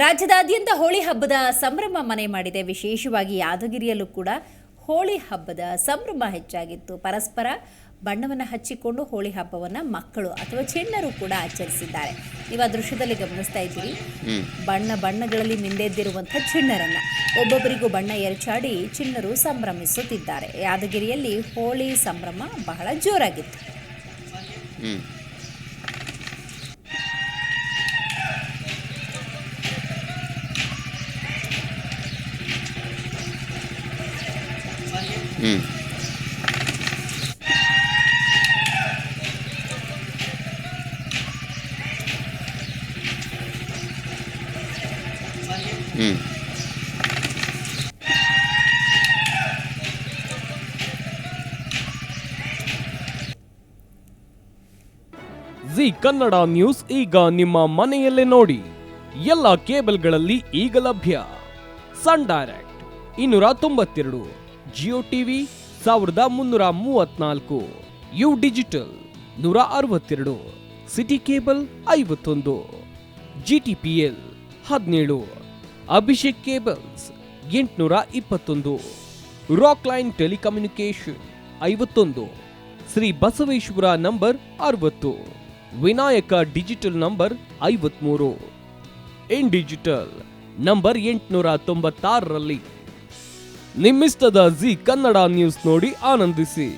ರಾಜ್ಯದಾದ್ಯಂತ ಹೋಳಿ ಹಬ್ಬದ ಸಂಭ್ರಮ ಮನೆ ಮಾಡಿದೆ. ವಿಶೇಷವಾಗಿ ಯಾದಗಿರಿಯಲ್ಲೂ ಕೂಡ ಹೋಳಿ ಹಬ್ಬದ ಸಂಭ್ರಮ ಹೆಚ್ಚಾಗಿತ್ತು. ಪರಸ್ಪರ ಬಣ್ಣವನ್ನು ಹಚ್ಚಿಕೊಂಡು ಹೋಳಿ ಹಬ್ಬವನ್ನು ಮಕ್ಕಳು ಅಥವಾ ಚಿಣ್ಣರು ಕೂಡ ಆಚರಿಸಿದ್ದಾರೆ. ನೀವು ಆ ದೃಶ್ಯದಲ್ಲಿ ಗಮನಿಸ್ತಾ ಇದ್ದೀರಿ, ಬಣ್ಣಗಳಲ್ಲಿ ಮಿಂದೆದ್ದಿರುವಂತಹ ಚಿಣ್ಣರನ್ನ ಒಬ್ಬೊಬ್ಬರಿಗೂ ಬಣ್ಣ ಎರಚಾಡಿ ಚಿಣ್ಣರು ಸಂಭ್ರಮಿಸುತ್ತಿದ್ದಾರೆ. ಯಾದಗಿರಿಯಲ್ಲಿ ಹೋಳಿ ಸಂಭ್ರಮ ಬಹಳ ಜೋರಾಗಿತ್ತು. ಜಿ ಕನ್ನಡ ನ್ಯೂಸ್ ಈಗ ನಿಮ್ಮ ಮನೆಯಲ್ಲೇ ನೋಡಿ. ಎಲ್ಲ ಕೇಬಲ್ಗಳಲ್ಲಿ ಈಗ ಲಭ್ಯ. Sun Direct 292, Jio TV 1334, U digital 162, city cable 51, GTPL 17, Abhishek cables 821, Rockline telecommunication 51, Shri Basaveshwara number 60, Vinayaka digital number 53, in digital number 896ರಲ್ಲಿ. ನಿಮ್ಮಿಸ್ತದ ಜಿ ಕನ್ನಡ ನ್ಯೂಸ್ ನೋಡಿ ಆನಂದಿಸಿ.